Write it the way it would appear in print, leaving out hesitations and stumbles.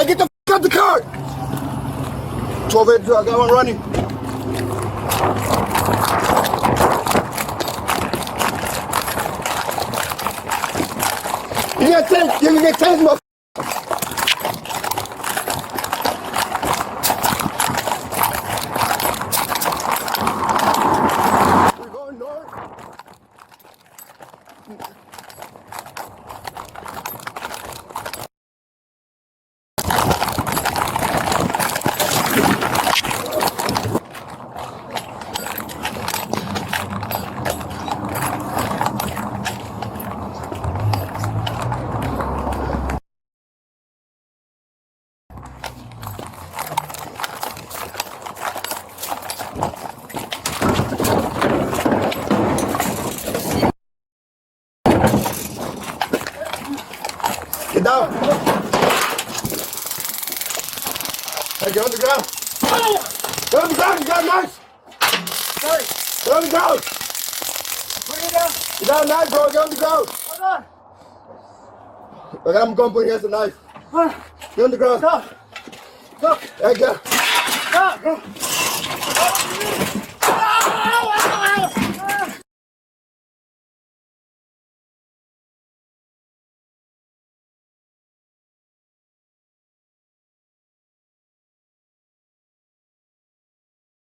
Hey, get the f out the car! 12 I got one running. You get tased, you get tased, motherfucker. We're going north. Get down. Hey, get on the ground. Get on the ground, you got a knife. Get on the ground. Put it down. You got a knife, bro. Get on the ground. Hold on. I got him gun, but he has a knife. Get on the ground. Stop. Stop. Hey, get. Stop.